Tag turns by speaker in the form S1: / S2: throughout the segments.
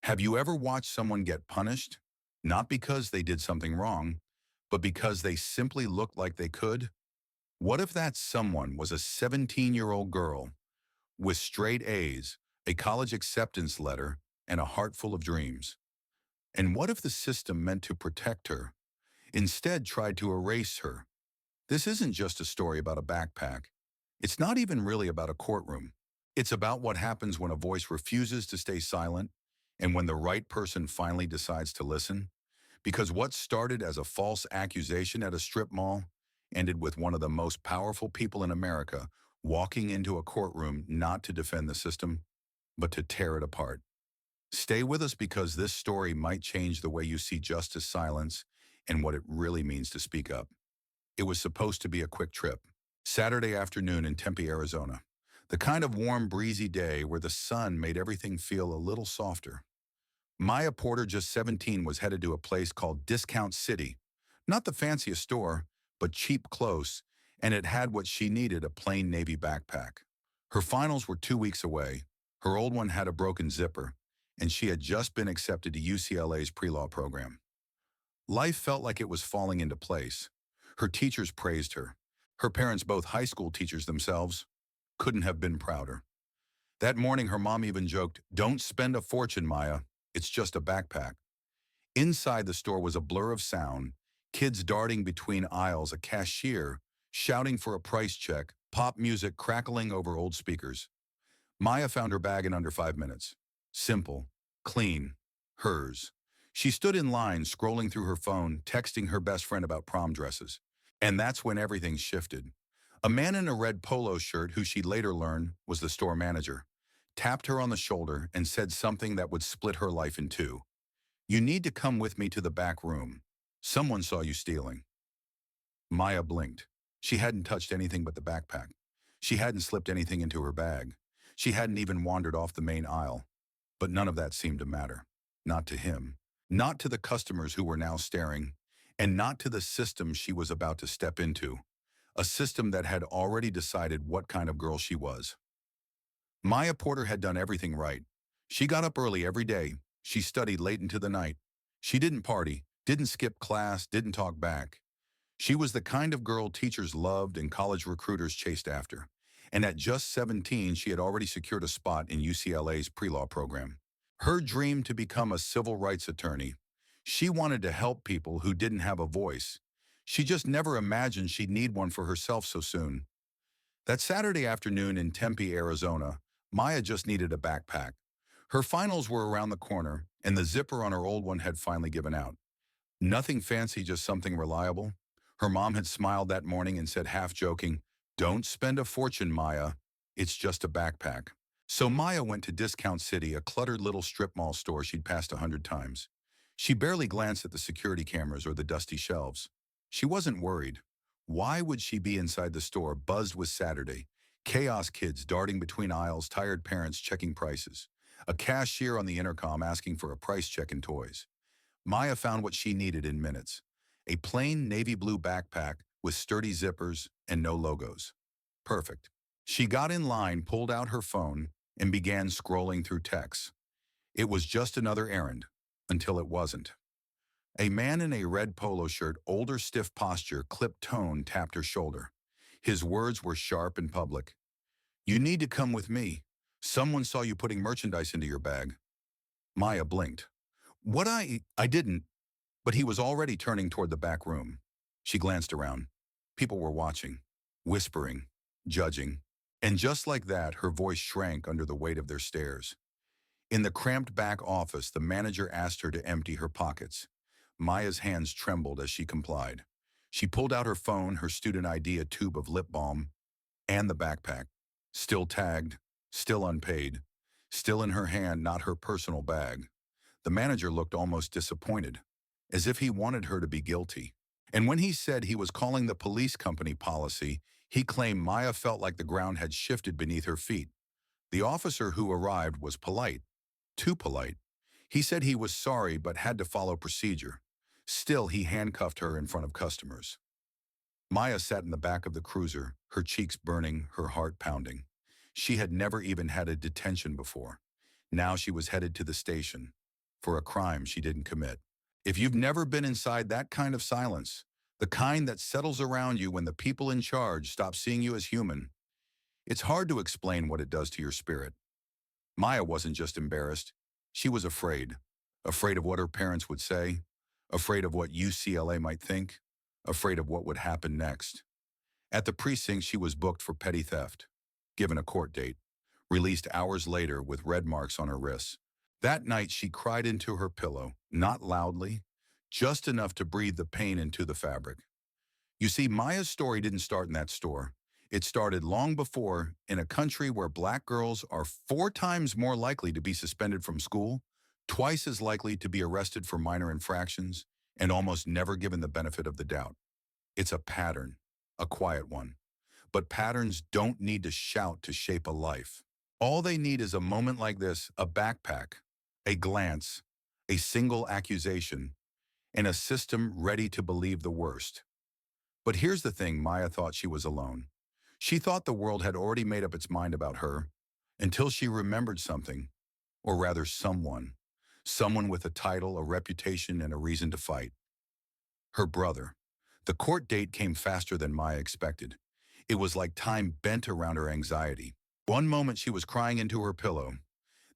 S1: Have you ever watched someone get punished? Not because they did something wrong, but because they simply looked like they could? What if that someone was a 17-year-old girl with straight A's, a college acceptance letter, and a heart full of dreams? And what if the system meant to protect her, instead tried to erase her? This isn't just a story about a backpack. It's not even really about a courtroom. It's about what happens when a voice refuses to stay silent and when the right person finally decides to listen. Because what started as a false accusation at a strip mall ended with one of the most powerful people in America walking into a courtroom not to defend the system, but to tear it apart. Stay with us because this story might change the way you see justice silence and what it really means to speak up. It was supposed to be a quick trip. Saturday afternoon in Tempe, Arizona. The kind of warm, breezy day where the sun made everything feel a little softer. Maya Porter, just 17, was headed to a place called Discount City. Not the fanciest store, but cheap close, and it had what she needed, a plain navy backpack. Her finals were 2 weeks away. Her old one had a broken zipper, and she had just been accepted to UCLA's pre-law program. Life felt like it was falling into place. Her teachers praised her. Her parents, both high school teachers themselves, couldn't have been prouder. That morning, her mom even joked, "Don't spend a fortune, Maya. It's just a backpack." Inside the store was a blur of sound, kids darting between aisles, a cashier shouting for a price check, pop music crackling over old speakers. Maya found her bag in under 5 minutes. Simple, clean, hers. She stood in line, scrolling through her phone, texting her best friend about prom dresses. And that's when everything shifted. A man in a red polo shirt, who she later learned was the store manager, tapped her on the shoulder and said something that would split her life in two. "You need to come with me to the back room. Someone saw you stealing." Maya blinked. She hadn't touched anything but the backpack. She hadn't slipped anything into her bag. She hadn't even wandered off the main aisle. But none of that seemed to matter. Not to him. Not to the customers who were now staring. And not to the system she was about to step into. A system that had already decided what kind of girl she was. Maya Porter had done everything right. She got up early every day. She studied late into the night. She didn't party, didn't skip class, didn't talk back. She was the kind of girl teachers loved and college recruiters chased after. And at just 17, she had already secured a spot in UCLA's pre-law program. Her dream to become a civil rights attorney. She wanted to help people who didn't have a voice. She just never imagined she'd need one for herself so soon. That Saturday afternoon in Tempe, Arizona, Maya just needed a backpack. Her finals were around the corner, and the zipper on her old one had finally given out. Nothing fancy, just something reliable. Her mom had smiled that morning and said, half joking, "Don't spend a fortune, Maya. It's just a backpack." So Maya went to Discount City, a cluttered little strip mall store she'd passed 100 times. She barely glanced at the security cameras or the dusty shelves. She wasn't worried. Why would she be inside the store, buzzed with Saturday? Chaos, kids darting between aisles, tired parents checking prices. A cashier on the intercom asking for a price check and toys. Maya found what she needed in minutes. A plain navy blue backpack with sturdy zippers and no logos. Perfect. She got in line, pulled out her phone, and began scrolling through texts. It was just another errand, until it wasn't. A man in a red polo shirt, older, stiff posture, clipped tone, tapped her shoulder. His words were sharp and public. "You need to come with me. Someone saw you putting merchandise into your bag." Maya blinked. "What I didn't." But he was already turning toward the back room. She glanced around. People were watching, whispering, judging. And just like that, her voice shrank under the weight of their stares. In the cramped back office, the manager asked her to empty her pockets. Maya's hands trembled as she complied. She pulled out her phone, her student ID, a tube of lip balm, and the backpack. Still tagged, still unpaid, still in her hand, not her personal bag. The manager looked almost disappointed, as if he wanted her to be guilty. And when he said he was calling the police company policy, he claimed Maya felt like the ground had shifted beneath her feet. The officer who arrived was polite, too polite. He said he was sorry but had to follow procedure. Still, he handcuffed her in front of customers. Maya sat in the back of the cruiser, her cheeks burning, her heart pounding. She had never even had a detention before. Now she was headed to the station. for a crime she didn't commit. If you've never been inside that kind of silence, the kind that settles around you when the people in charge stop seeing you as human, it's hard to explain what it does to your spirit. Maya wasn't just embarrassed. She was afraid. Afraid of what her parents would say, afraid of what UCLA might think, afraid of what would happen next. At the precinct, she was booked for petty theft, given a court date, released hours later with red marks on her wrists. That night, she cried into her pillow, not loudly, just enough to breathe the pain into the fabric. You see, Maya's story didn't start in that store. It started long before, in a country where black girls are 4 times more likely to be suspended from school, twice as likely to be arrested for minor infractions, and almost never given the benefit of the doubt. It's a pattern, a quiet one. But patterns don't need to shout to shape a life. All they need is a moment like this, a backpack, a glance, a single accusation, and a system ready to believe the worst. But here's the thing, Maya thought she was alone. She thought the world had already made up its mind about her, until she remembered something, or rather someone. Someone with a title, a reputation, and a reason to fight. Her brother. The court date came faster than Maya expected. It was like time bent around her anxiety. One moment she was crying into her pillow.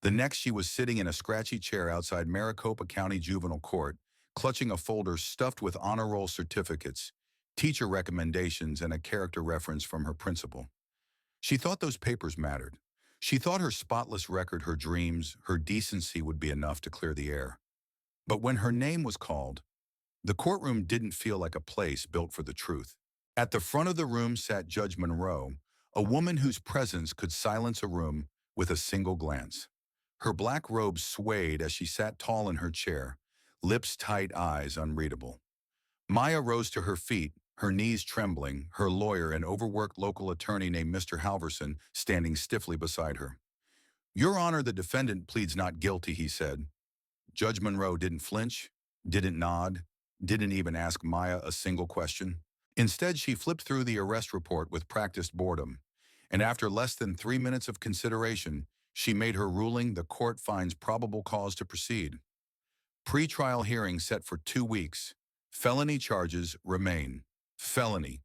S1: The next she was sitting in a scratchy chair outside Maricopa County Juvenile Court, clutching a folder stuffed with honor roll certificates, teacher recommendations, and a character reference from her principal. She thought those papers mattered. She thought her spotless record, her dreams, her decency would be enough to clear the air. But when her name was called, the courtroom didn't feel like a place built for the truth. At the front of the room sat Judge Monroe, a woman whose presence could silence a room with a single glance. Her black robe swayed as she sat tall in her chair, lips tight, eyes unreadable. Maya rose to her feet, her knees trembling, her lawyer, an overworked local attorney named Mr. Halverson, standing stiffly beside her. "Your Honor, the defendant pleads not guilty," he said. Judge Monroe didn't flinch, didn't nod, didn't even ask Maya a single question. Instead, she flipped through the arrest report with practiced boredom, and after less than 3 minutes of consideration, she made her ruling. The court finds probable cause to proceed. Pre-trial hearing set for 2 weeks. Felony charges remain. Felony.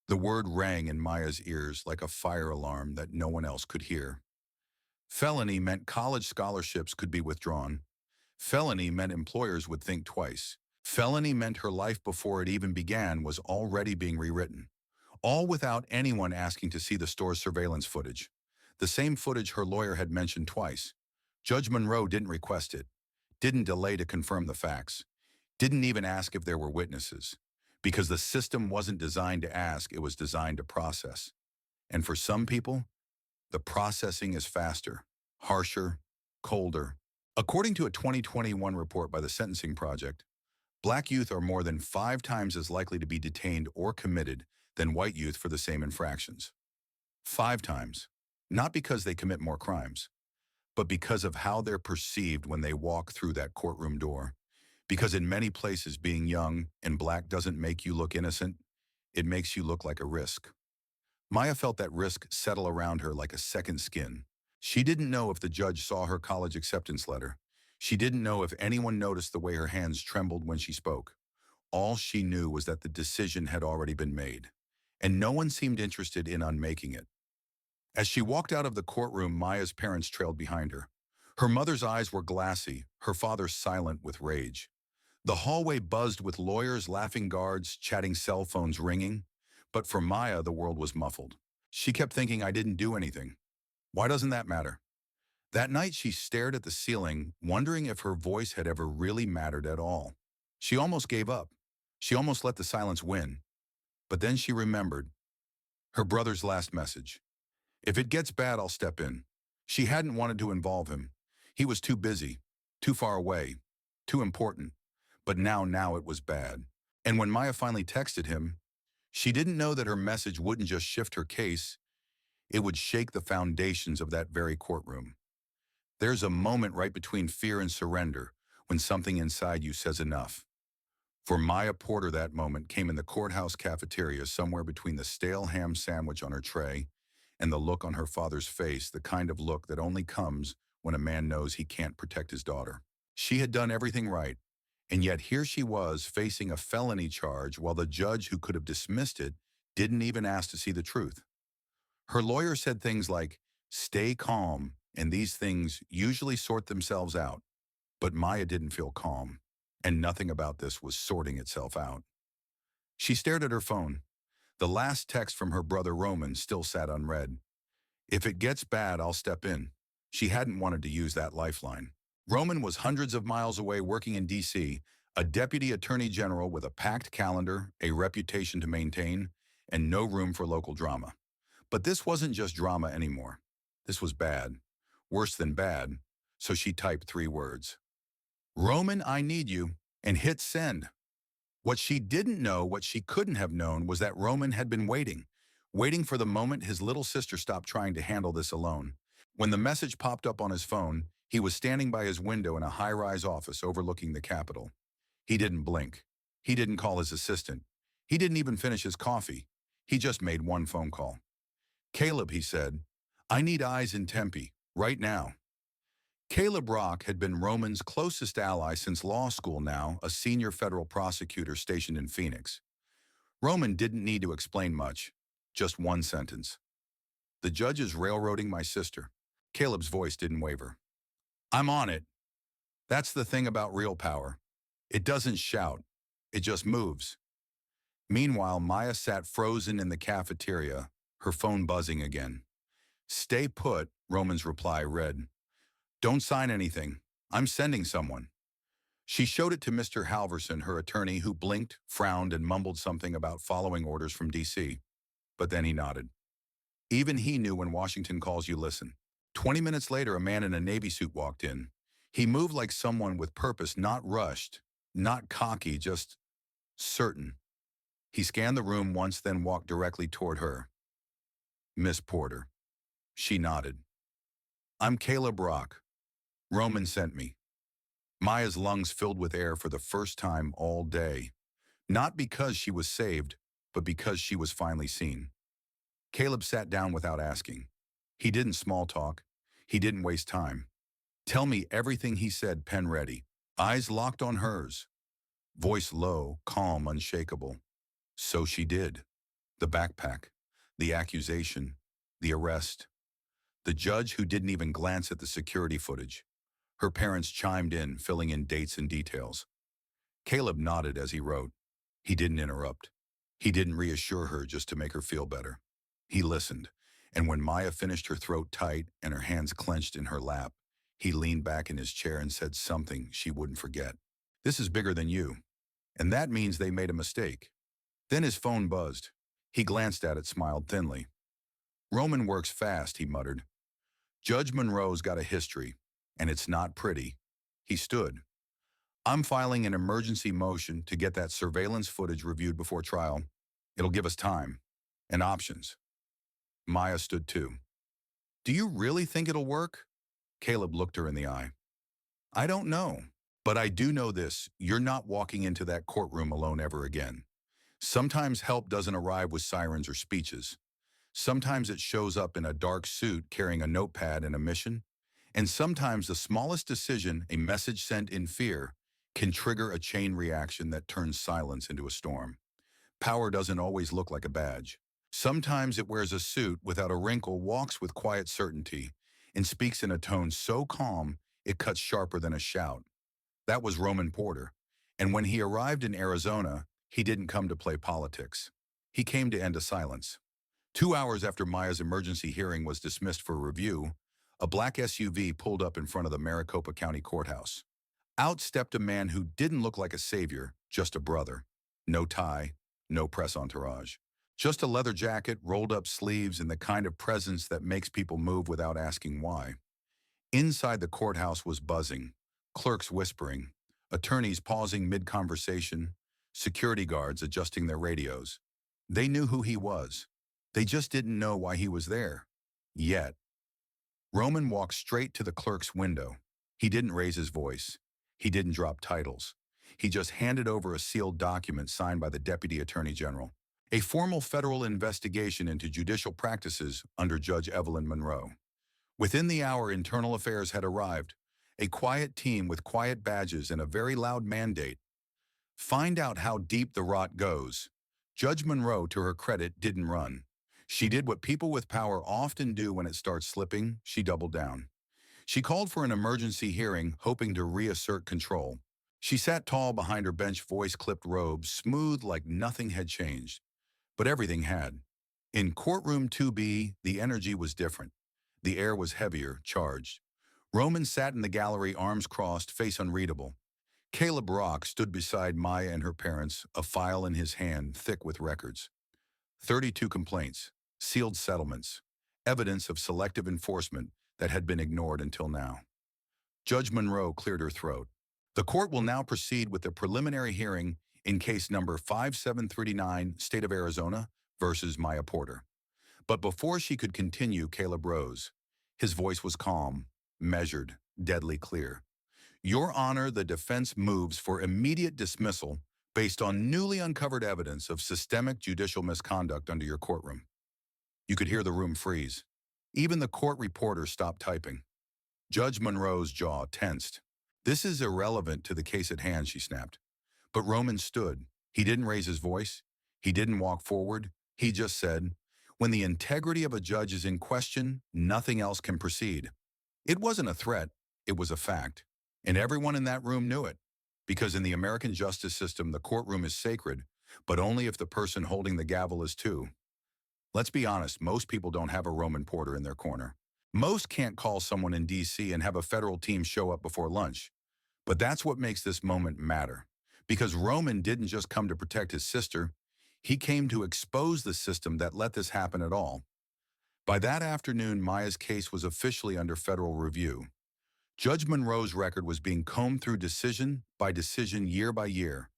S1: The word rang in Maya's ears like a fire alarm that no one else could hear. Felony meant college scholarships could be withdrawn. Felony meant employers would think twice. Felony meant her life before it even began was already being rewritten. All without anyone asking to see the store's surveillance footage. The same footage her lawyer had mentioned twice. Judge Monroe didn't request it, didn't delay to confirm the facts, didn't even ask if there were witnesses. Because the system wasn't designed to ask, it was designed to process. And for some people, the processing is faster, harsher, colder. According to a 2021 report by the Sentencing Project, black youth are more than 5 times as likely to be detained or committed than white youth for the same infractions. 5 times. Not because they commit more crimes, but because of how they're perceived when they walk through that courtroom door. Because in many places, being young and black doesn't make you look innocent, it makes you look like a risk. Maya felt that risk settle around her like a second skin. She didn't know if the judge saw her college acceptance letter. She didn't know if anyone noticed the way her hands trembled when she spoke. All she knew was that the decision had already been made, and no one seemed interested in unmaking it. As she walked out of the courtroom, Maya's parents trailed behind her. Her mother's eyes were glassy, her father silent with rage. The hallway buzzed with lawyers, laughing guards, chatting cell phones ringing. But for Maya, the world was muffled. She kept thinking, I didn't do anything. Why doesn't that matter? That night, she stared at the ceiling, wondering if her voice had ever really mattered at all. She almost gave up. She almost let the silence win. But then she remembered her brother's last message. If it gets bad, I'll step in. She hadn't wanted to involve him. He was too busy, too far away, too important. But now it was bad. And when Maya finally texted him, she didn't know that her message wouldn't just shift her case, it would shake the foundations of that very courtroom. There's a moment right between fear and surrender when something inside you says enough. For Maya Porter, that moment came in the courthouse cafeteria, somewhere between the stale ham sandwich on her tray and the look on her father's face, the kind of look that only comes when a man knows he can't protect his daughter. She had done everything right, and yet here she was facing a felony charge while the judge who could have dismissed it didn't even ask to see the truth. Her lawyer said things like, "Stay calm," and these things usually sort themselves out. But Maya didn't feel calm, and nothing about this was sorting itself out. She stared at her phone. The last text from her brother Roman still sat unread. "If it gets bad, I'll step in." She hadn't wanted to use that lifeline. Roman was hundreds of miles away working in D.C., a deputy attorney general with a packed calendar, a reputation to maintain, and no room for local drama. But this wasn't just drama anymore. This was bad. Worse than bad. So she typed 3 words. "Roman, I need you," and hit send. What she didn't know, what she couldn't have known, was that Roman had been waiting for the moment his little sister stopped trying to handle this alone. When the message popped up on his phone, he was standing by his window in a high-rise office overlooking the Capitol. He didn't blink. He didn't call his assistant. He didn't even finish his coffee. He just made one phone call. "Caleb," he said, "I need eyes in Tempe, right now." Caleb Rock had been Roman's closest ally since law school, now a senior federal prosecutor stationed in Phoenix. Roman didn't need to explain much, just one sentence. "The judge is railroading my sister." Caleb's voice didn't waver. "I'm on it." That's the thing about real power. It doesn't shout. It just moves. Meanwhile, Maya sat frozen in the cafeteria, her phone buzzing again. "Stay put," Roman's reply read. "Don't sign anything. I'm sending someone." She showed it to Mr. Halverson, her attorney, who blinked, frowned, and mumbled something about following orders from D.C. But then he nodded. Even he knew when Washington calls you, listen. 20 minutes later, a man in a Navy suit walked in. He moved like someone with purpose, not rushed, not cocky, just certain. He scanned the room once, then walked directly toward her. "Miss Porter." She nodded. "I'm Caleb Rock. Roman sent me." Maya's lungs filled with air for the first time all day. Not because she was saved, but because she was finally seen. Caleb sat down without asking. He didn't small talk. He didn't waste time. "Tell me everything," he said, pen ready. Eyes locked on hers. Voice low, calm, unshakable. So she did. The backpack, the accusation, the arrest. The judge who didn't even glance at the security footage. Her parents chimed in, filling in dates and details. Caleb nodded as he wrote. He didn't interrupt. He didn't reassure her just to make her feel better. He listened, and when Maya finished, her throat tight and her hands clenched in her lap, he leaned back in his chair and said something she wouldn't forget. "This is bigger than you, and that means they made a mistake." Then his phone buzzed. He glanced at it, smiled thinly. "Roman works fast," he muttered. "Judge Monroe's got a history, and it's not pretty." He stood. "I'm filing an emergency motion to get that surveillance footage reviewed before trial. It'll give us time and options." Maya stood too. "Do you really think it'll work?" Caleb looked her in the eye. "I don't know, but I do know this. You're not walking into that courtroom alone ever again. Sometimes help doesn't arrive with sirens or speeches. Sometimes it shows up in a dark suit carrying a notepad and a mission. And sometimes the smallest decision, a message sent in fear, can trigger a chain reaction that turns silence into a storm. Power doesn't always look like a badge. Sometimes it wears a suit without a wrinkle, walks with quiet certainty, and speaks in a tone so calm it cuts sharper than a shout. That was Roman Porter. And when he arrived in Arizona, he didn't come to play politics. He came to end a silence. 2 hours after Maya's emergency hearing was dismissed for review, a black SUV pulled up in front of the Maricopa County Courthouse. Out stepped a man who didn't look like a savior, just a brother. No tie, no press entourage. Just a leather jacket, rolled up sleeves, and the kind of presence that makes people move without asking why. Inside the courthouse was buzzing, clerks whispering, attorneys pausing mid-conversation, security guards adjusting their radios. They knew who he was. They just didn't know why he was there. Yet. Roman walked straight to the clerk's window. He didn't raise his voice. He didn't drop titles. He just handed over a sealed document signed by the Deputy Attorney General. A formal federal investigation into judicial practices under Judge Evelyn Monroe. Within the hour, Internal Affairs had arrived. A quiet team with quiet badges and a very loud mandate. Find out how deep the rot goes. Judge Monroe, to her credit, didn't run. She did what people with power often do when it starts slipping. She doubled down. She called for an emergency hearing, hoping to reassert control. She sat tall behind her bench, voice-clipped robes, smooth like nothing had changed. But everything had. In courtroom 2B, the energy was different. The air was heavier, charged. Roman sat in the gallery, arms crossed, face unreadable. Caleb Rock stood beside Maya and her parents, a file in his hand, thick with records. 32 complaints, sealed settlements, evidence of selective enforcement that had been ignored until now. Judge Monroe cleared her throat. The court will now proceed with the preliminary hearing in case number 5739, State of Arizona versus Maya Porter. But before she could continue, Caleb rose. His voice was calm, measured, deadly clear. Your Honor, the defense moves for immediate dismissal based on newly uncovered evidence of systemic judicial misconduct under your courtroom. You could hear the room freeze. Even the court reporter stopped typing. Judge Monroe's jaw tensed. This is irrelevant to the case at hand, she snapped. But Roman stood. He didn't raise his voice. He didn't walk forward. He just said, when the integrity of a judge is in question, nothing else can proceed. It wasn't a threat. It was a fact. And everyone in that room knew it. Because in the American justice system, the courtroom is sacred, but only if the person holding the gavel is too. Let's be honest, most people don't have a Roman Porter in their corner. Most can't call someone in D.C. and have a federal team show up before lunch. But that's what makes this moment matter. Because Roman didn't just come to protect his sister, he came to expose the system that let this happen at all. By that afternoon, Maya's case was officially under federal review. Judge Monroe's record was being combed through decision by decision, year by year.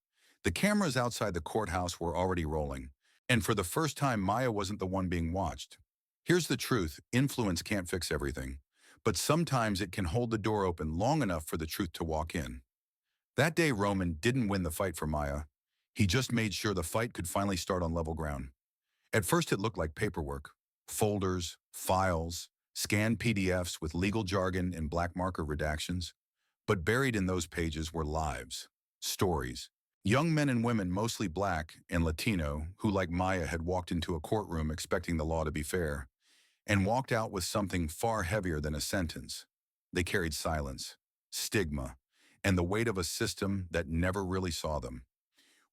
S1: The cameras outside the courthouse were already rolling, and for the first time, Maya wasn't the one being watched. Here's the truth: influence can't fix everything, but sometimes it can hold the door open long enough for the truth to walk in. That day, Roman didn't win the fight for Maya. He just made sure the fight could finally start on level ground. At first, it looked like paperwork: folders, files, scanned PDFs with legal jargon and black marker redactions. But buried in those pages were lives, stories. Young men and women, mostly black and Latino, who like Maya had walked into a courtroom expecting the law to be fair, and walked out with something far heavier than a sentence. They carried silence, stigma, and the weight of a system that never really saw them.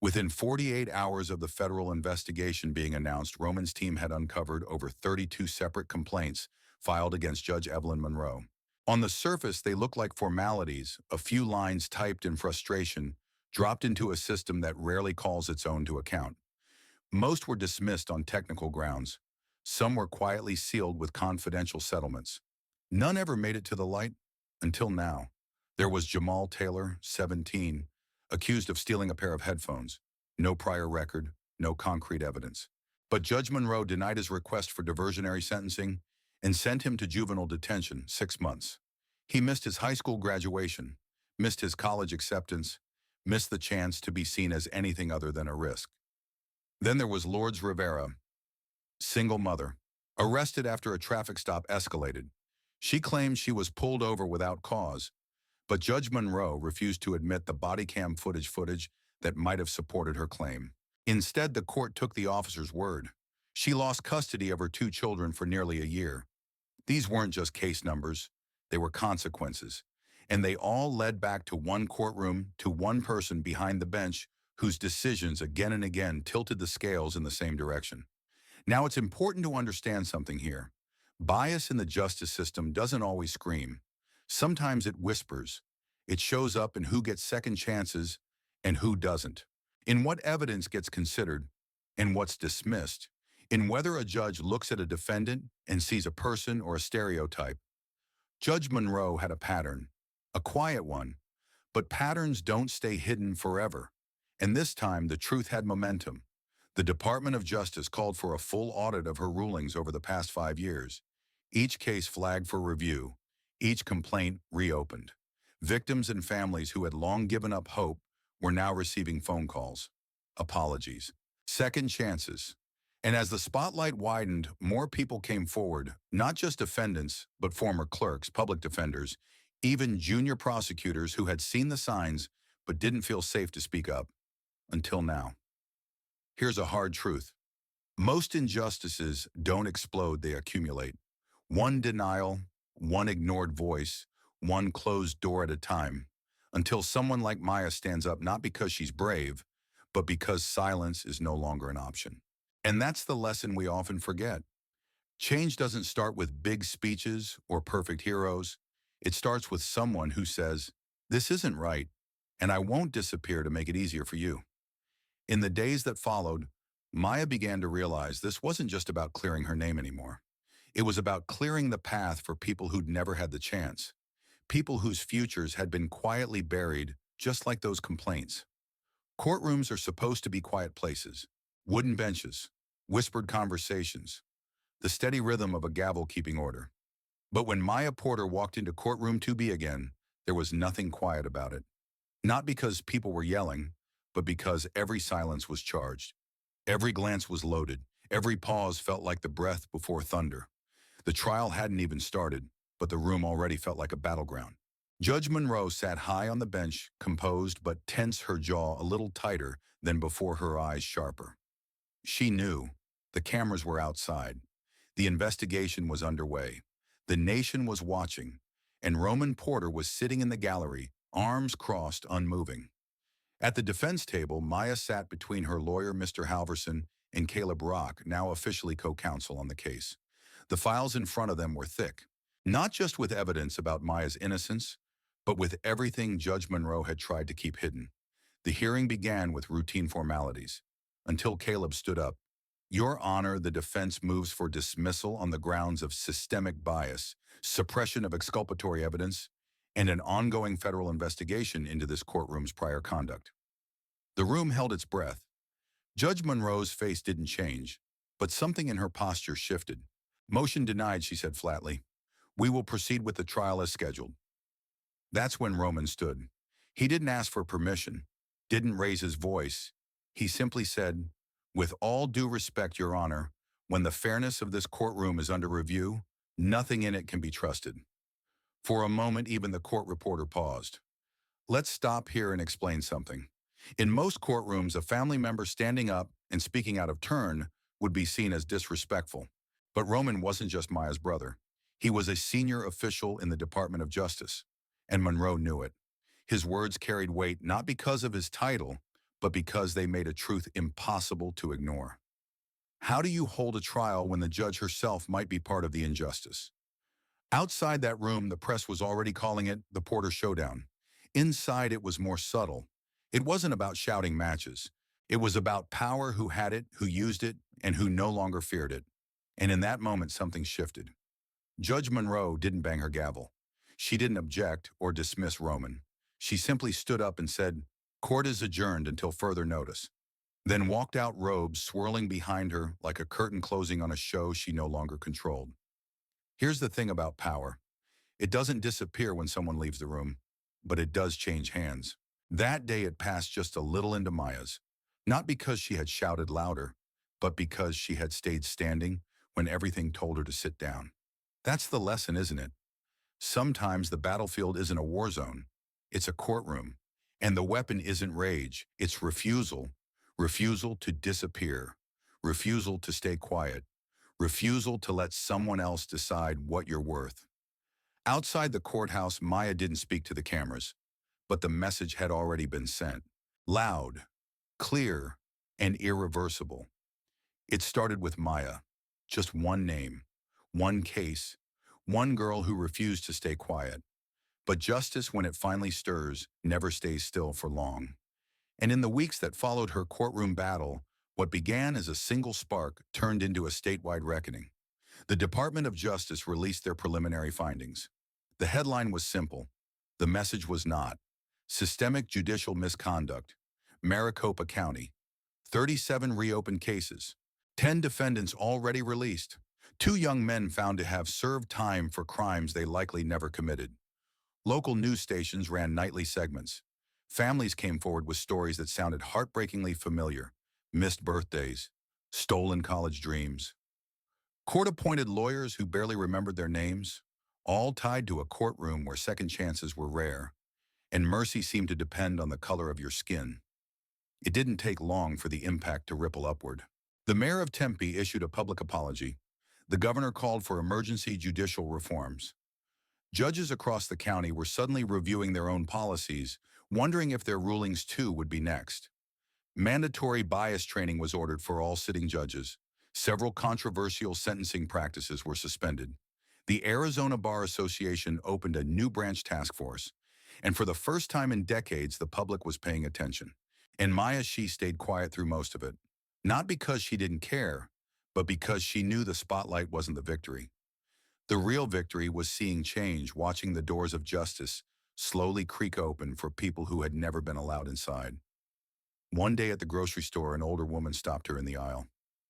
S1: Within 48 hours of the federal investigation being announced, Roman's team had uncovered over 32 separate complaints filed against Judge Evelyn Monroe. On the surface, they looked like formalities, a few lines typed in frustration, dropped into a system that rarely calls its own to account. Most were dismissed on technical grounds. Some were quietly sealed with confidential settlements. None ever made it to the light until now. There was Jamal Taylor, 17, accused of stealing a pair of headphones. No prior record, no concrete evidence. But Judge Monroe denied his request for diversionary sentencing and sent him to juvenile detention, 6 months. He missed his high school graduation, missed his college acceptance, missed the chance to be seen as anything other than a risk. Then there was Lourdes Rivera, single mother, arrested after a traffic stop escalated. She claimed she was pulled over without cause, but Judge Monroe refused to admit the body cam footage that might have supported her claim. Instead, the court took the officer's word. She lost custody of her 2 children for nearly a year. These weren't just case numbers, they were consequences. And they all led back to one courtroom, to one person behind the bench whose decisions again and again tilted the scales in the same direction. Now, it's important to understand something here. Bias in the justice system doesn't always scream. Sometimes it whispers. It shows up in who gets second chances and who doesn't, in what evidence gets considered and what's dismissed, in whether a judge looks at a defendant and sees a person or a stereotype. Judge Monroe had a pattern, a quiet one, but patterns don't stay hidden forever. And this time, the truth had momentum. The Department of Justice called for a full audit of her rulings over the past 5 years. Each case flagged for review, each complaint reopened. Victims and families who had long given up hope were now receiving phone calls, apologies, second chances. And as the spotlight widened, more people came forward, not just defendants, but former clerks, public defenders, Even junior prosecutors who had seen the signs but didn't feel safe to speak up. Until now. Here's a hard truth. Most injustices don't explode, they accumulate. One denial, one ignored voice, one closed door at a time, until someone like Maya stands up not because she's brave, but because silence is no longer an option. And that's the lesson we often forget. Change doesn't start with big speeches or perfect heroes. It starts with someone who says, "This isn't right, and I won't disappear to make it easier for you." In the days that followed, Maya began to realize this wasn't just about clearing her name anymore. It was about clearing the path for people who'd never had the chance, people whose futures had been quietly buried, just like those complaints. Courtrooms are supposed to be quiet places, wooden benches, whispered conversations, the steady rhythm of a gavel keeping order. But when Maya Porter walked into courtroom 2B again, there was nothing quiet about it. Not because people were yelling, but because every silence was charged. Every glance was loaded. Every pause felt like the breath before thunder. The trial hadn't even started, but the room already felt like a battleground. Judge Monroe sat high on the bench, composed but tense, her jaw a little tighter than before, her eyes sharper. She knew. The cameras were outside. The investigation was underway. The nation was watching, and Roman Porter was sitting in the gallery, arms crossed, unmoving. At the defense table, Maya sat between her lawyer, Mr. Halverson, and Caleb Rock, now officially co-counsel on the case. The files in front of them were thick, not just with evidence about Maya's innocence, but with everything Judge Monroe had tried to keep hidden. The hearing began with routine formalities, until Caleb stood up. "Your Honor, the defense moves for dismissal on the grounds of systemic bias, suppression of exculpatory evidence, and an ongoing federal investigation into this courtroom's prior conduct." The room held its breath. Judge Monroe's face didn't change, but something in her posture shifted. "Motion denied," she said flatly. "We will proceed with the trial as scheduled." That's when Roman stood. He didn't ask for permission, didn't raise his voice. He simply said, "With all due respect, Your Honor, when the fairness of this courtroom is under review, nothing in it can be trusted." For a moment, even the court reporter paused. Let's stop here and explain something. In most courtrooms, a family member standing up and speaking out of turn would be seen as disrespectful. But Roman wasn't just Maya's brother. He was a senior official in the Department of Justice, and Monroe knew it. His words carried weight not because of his title, but because they made a truth impossible to ignore. How do you hold a trial when the judge herself might be part of the injustice? Outside that room, the press was already calling it the Porter Showdown. Inside, it was more subtle. It wasn't about shouting matches. It was about power, who had it, who used it, and who no longer feared it. And in that moment, something shifted. Judge Monroe didn't bang her gavel. She didn't object or dismiss Roman. She simply stood up and said, "Court is adjourned until further notice," then walked out, robes swirling behind her like a curtain closing on a show she no longer controlled. Here's the thing about power. It doesn't disappear when someone leaves the room, but it does change hands. That day it passed just a little into Maya's, not because she had shouted louder, but because she had stayed standing when everything told her to sit down. That's the lesson, isn't it? Sometimes the battlefield isn't a war zone, it's a courtroom. And the weapon isn't rage, it's refusal. Refusal to disappear. Refusal to stay quiet. Refusal to let someone else decide what you're worth. Outside the courthouse, Maya didn't speak to the cameras, but the message had already been sent. Loud, clear, and irreversible. It started with Maya. Just one name, one case, one girl who refused to stay quiet. But justice, when it finally stirs, never stays still for long. And in the weeks that followed her courtroom battle, what began as a single spark turned into a statewide reckoning. The Department of Justice released their preliminary findings. The headline was simple. The message was not. Systemic judicial misconduct. Maricopa County. 37 reopened cases. 10 defendants already released. 2 young men found to have served time for crimes they likely never committed. Local news stations ran nightly segments. Families came forward with stories that sounded heartbreakingly familiar. Missed birthdays. Stolen college dreams. Court-appointed lawyers who barely remembered their names. all tied to a courtroom where second chances were rare, and mercy seemed to depend on the color of your skin. It didn't take long for the impact to ripple upward. The mayor of Tempe issued a public apology. The governor called for emergency judicial reforms. Judges across the county were suddenly reviewing their own policies, wondering if their rulings too would be next. Mandatory bias training was ordered for all sitting judges. Several controversial sentencing practices were suspended. The Arizona Bar Association opened a new branch task force, and for the first time in decades, the public was paying attention. And Maya, she stayed quiet through most of it. Not because she didn't care, but because she knew the spotlight wasn't the victory. The real victory was seeing change, watching the doors of justice slowly creak open for people who had never been allowed inside. One day at the grocery store, an older woman stopped her in the aisle.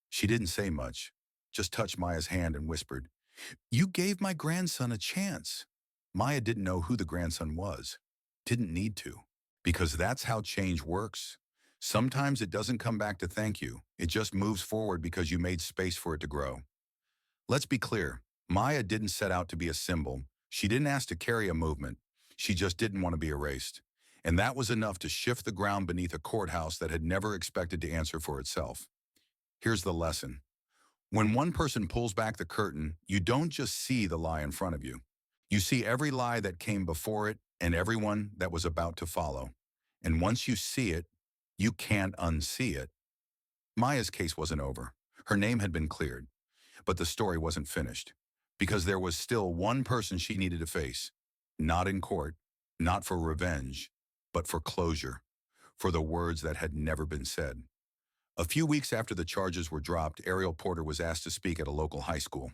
S1: She didn't say much, just touched Maya's hand and whispered, "You gave my grandson a chance." Maya didn't know who the grandson was. Didn't need to. Because that's how change works. Sometimes it doesn't come back to thank you. It just moves forward because you made space for it to grow. Let's be clear. Maya didn't set out to be a symbol. She didn't ask to carry a movement. She just didn't want to be erased. And that was enough to shift the ground beneath a courthouse that had never expected to answer for itself. Here's the lesson. When one person pulls back the curtain, you don't just see the lie in front of you. You see every lie that came before it and everyone that was about to follow. And once you see it, you can't unsee it. Maya's case wasn't over. Her name had been cleared. But the story wasn't finished. Because there was still one person she needed to face. Not in court, not for revenge, but for closure. For the words that had never been said. A few weeks after the charges were dropped, Ariel Porter was asked to speak at a local high school.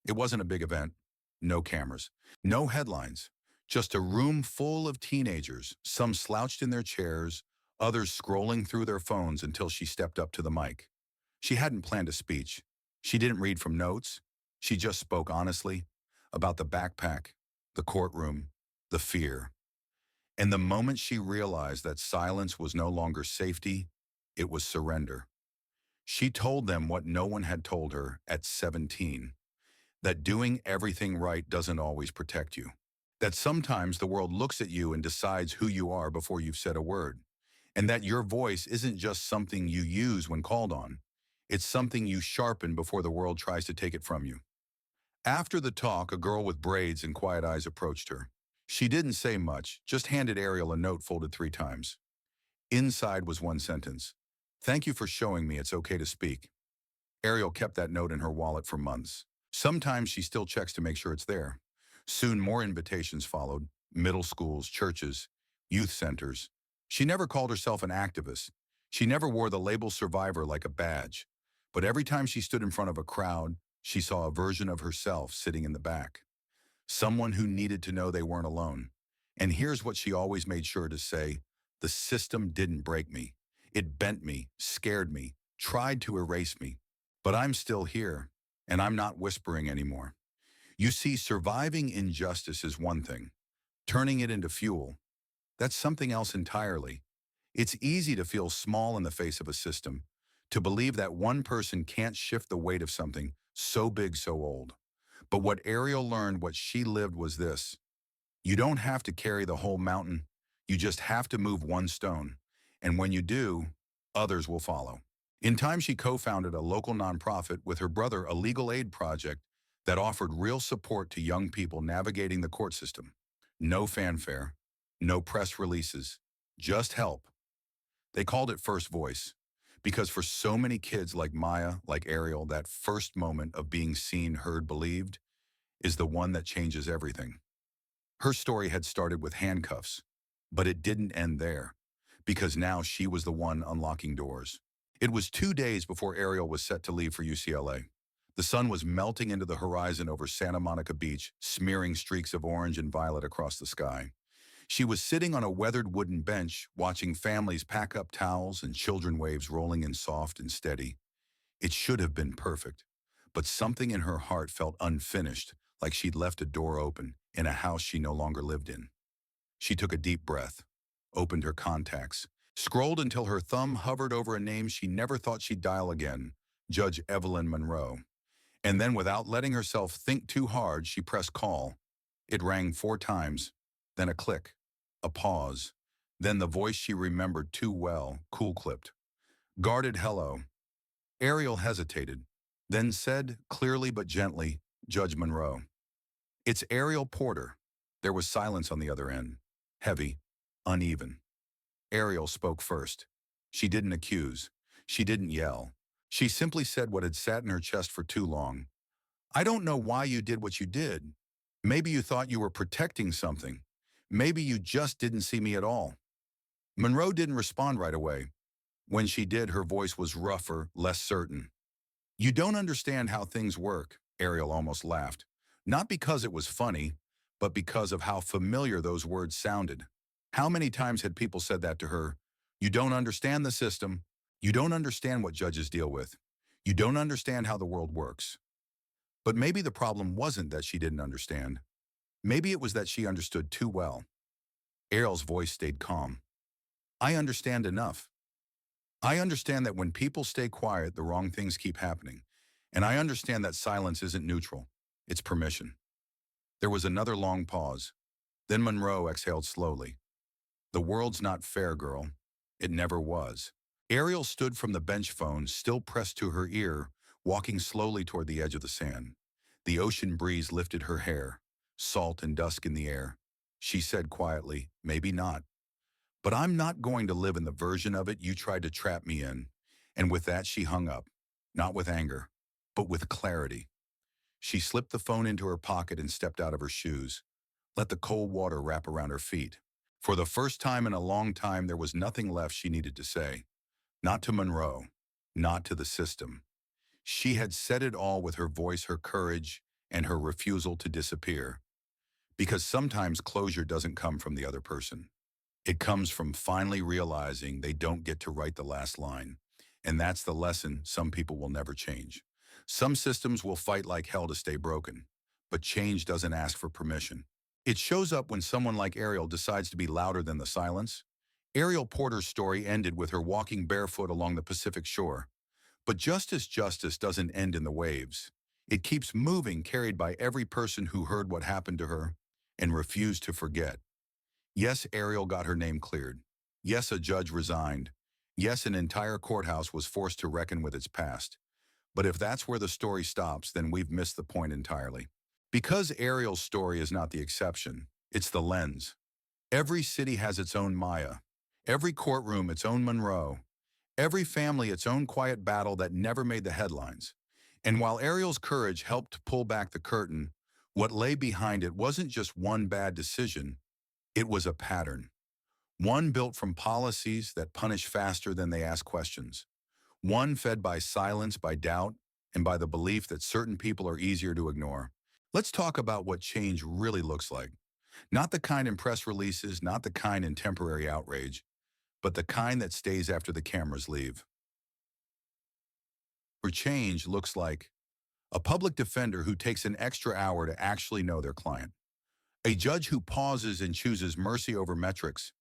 S1: It wasn't a big event. No cameras. No headlines. Just a room full of teenagers, some slouched in their chairs, others scrolling through their phones until she stepped up to the mic. She hadn't planned a speech. She didn't read from notes. She just spoke honestly about the backpack, the courtroom, the fear. And the moment she realized that silence was no longer safety, it was surrender. She told them what no one had told her at 17, that doing everything right doesn't always protect you. That sometimes the world looks at you and decides who you are before you've said a word. And that your voice isn't just something you use when called on. It's something you sharpen before the world tries to take it from you. After the talk, a girl with braids and quiet eyes approached her. She didn't say much, just handed Ariel a note folded 3 times. Inside was one sentence. "Thank you for showing me it's okay to speak." Ariel kept that note in her wallet for months. Sometimes she still checks to make sure it's there. Soon more invitations followed, middle schools, churches, youth centers. She never called herself an activist. She never wore the label survivor like a badge. But every time she stood in front of a crowd, she saw a version of herself sitting in the back. Someone who needed to know they weren't alone. And here's what she always made sure to say: the system didn't break me. It bent me, scared me, tried to erase me. But I'm still here, and I'm not whispering anymore. You see, surviving injustice is one thing. Turning it into fuel, that's something else entirely. It's easy to feel small in the face of a system, to believe that one person can't shift the weight of something so big, so old. But what Ariel learned, what she lived, was this. You don't have to carry the whole mountain. You just have to move one stone. And when you do, others will follow. In time, she co-founded a local nonprofit with her brother, a legal aid project that offered real support to young people navigating the court system. No fanfare, no press releases, just help. They called it First Voice, because for so many kids like Maya, like Ariel, that first moment of being seen, heard, believed is the one that changes everything. Her story had started with handcuffs, but it didn't end there, because now she was the one unlocking doors. It was 2 days before Ariel was set to leave for UCLA. The sun was melting into the horizon over Santa Monica Beach, smearing streaks of orange and violet across the sky. She was sitting on a weathered wooden bench, watching families pack up towels and children waves rolling in soft and steady. It should have been perfect, but something in her heart felt unfinished, like she'd left a door open in a house she no longer lived in. She took a deep breath, opened her contacts, scrolled until her thumb hovered over a name she never thought she'd dial again, Judge Evelyn Monroe. And then, without letting herself think too hard, she pressed call. It rang 4 times, then a click, a pause, then the voice she remembered too well, cool-clipped. Guarded hello. Ariel hesitated, then said, clearly but gently, Judge Monroe. It's Ariel Porter. There was silence on the other end. Heavy, uneven. Ariel spoke first. She didn't accuse. She didn't yell. She simply said what had sat in her chest for too long. I don't know why you did what you did. Maybe you thought you were protecting something. Maybe you just didn't see me at all. Monroe didn't respond right away. When she did, her voice was rougher, less certain. You don't understand how things work, Ariel almost laughed. Not because it was funny, but because of how familiar those words sounded. How many times had people said that to her? You don't understand the system. You don't understand what judges deal with. You don't understand how the world works. But maybe the problem wasn't that she didn't understand. Maybe it was that she understood too well. Ariel's voice stayed calm. I understand enough. I understand that when people stay quiet, the wrong things keep happening. And I understand that silence isn't neutral. It's permission. There was another long pause. Then Monroe exhaled slowly. The world's not fair, girl. It never was. Ariel stood from the bench phone, still pressed to her ear, walking slowly toward the edge of the sand. The ocean breeze lifted her hair, salt and dusk in the air. She said quietly, maybe not. But I'm not going to live in the version of it you tried to trap me in. And with that, she hung up, not with anger, but with clarity. She slipped the phone into her pocket and stepped out of her shoes. Let the cold water wrap around her feet. For the first time in a long time, there was nothing left she needed to say. Not to Monroe, not to the system. She had said it all with her voice, her courage, and her refusal to disappear. Because sometimes closure doesn't come from the other person. It comes from finally realizing they don't get to write the last line. And that's the lesson some people will never change. Some systems will fight like hell to stay broken, but change doesn't ask for permission. It shows up when someone like Ariel decides to be louder than the silence. Ariel Porter's story ended with her walking barefoot along the Pacific shore. But justice doesn't end in the waves. It keeps moving, carried by every person who heard what happened to her and refused to forget. Yes, Ariel got her name cleared. Yes, a judge resigned. Yes, an entire courthouse was forced to reckon with its past. But if that's where the story stops, then we've missed the point entirely. Because Ariel's story is not the exception, it's the lens. Every city has its own Maya. Every courtroom its own Monroe. Every family its own quiet battle that never made the headlines. And while Ariel's courage helped to pull back the curtain, what lay behind it wasn't just one bad decision, it was a pattern. One built from policies that punish faster than they ask questions. One fed by silence, by doubt, and by the belief that certain people are easier to ignore. Let's talk about what change really looks like. Not the kind in press releases, not the kind in temporary outrage, but the kind that stays after the cameras leave. For change looks like a public defender who takes an extra hour to actually know their client. A judge who pauses and chooses mercy over metrics.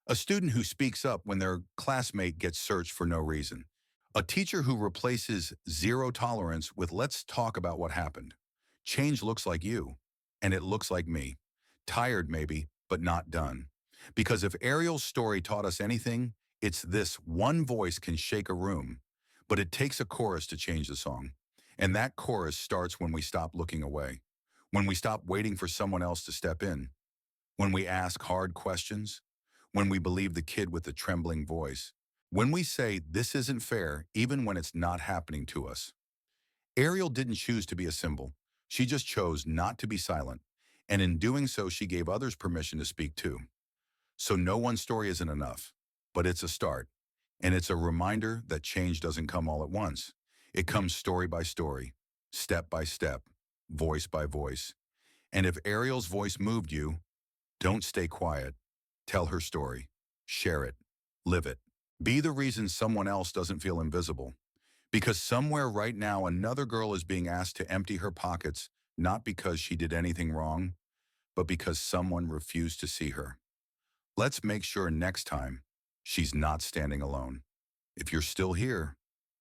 S1: A student who speaks up when their classmate gets searched for no reason. A teacher who replaces zero tolerance with let's talk about what happened. Change looks like you, and it looks like me. Tired maybe, but not done. Because if Ariel's story taught us anything, it's this: one voice can shake a room, but it takes a chorus to change the song. And that chorus starts when we stop looking away, when we stop waiting for someone else to step in, when we ask hard questions, when we believe the kid with the trembling voice, when we say this isn't fair even when it's not happening to us. Ariel didn't choose to be a symbol. She just chose not to be silent. And in doing so, she gave others permission to speak too. So no one story isn't enough, but it's a start. And it's a reminder that change doesn't come all at once. It comes story by story, step by step, voice by voice. And if Ariel's voice moved you, don't stay quiet. Tell her story. Share it. Live it. Be the reason someone else doesn't feel invisible. Because somewhere right now, another girl is being asked to empty her pockets, not because she did anything wrong, but because someone refused to see her. Let's make sure next time she's not standing alone. If you're still here,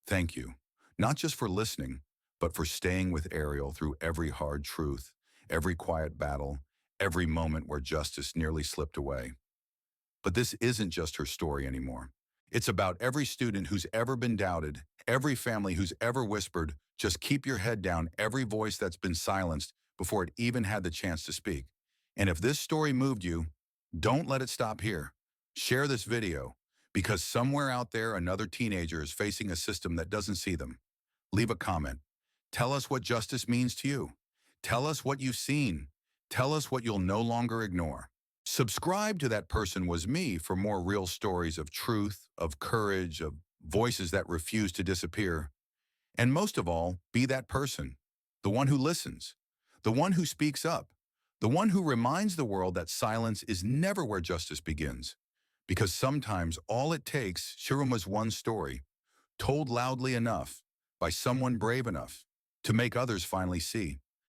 S1: thank you. Not just for listening, but for staying with Ariel through every hard truth, every quiet battle, every moment where justice nearly slipped away. But this isn't just her story anymore. It's about every student who's ever been doubted, every family who's ever whispered, just keep your head down, every voice that's been silenced before it even had the chance to speak. And if this story moved you, don't let it stop here. Share this video, because somewhere out there another teenager is facing a system that doesn't see them. Leave a comment. Tell us what justice means to you. Tell us what you've seen. Tell us what you'll no longer ignore. Subscribe to That Person Was Me for more real stories of truth, of courage, of voices that refuse to disappear. And most of all, be that person, the one who listens, the one who speaks up, the one who reminds the world that silence is never where justice begins. Because sometimes all it takes, Shirum, was one story, told loudly enough, by someone brave enough, to make others finally see.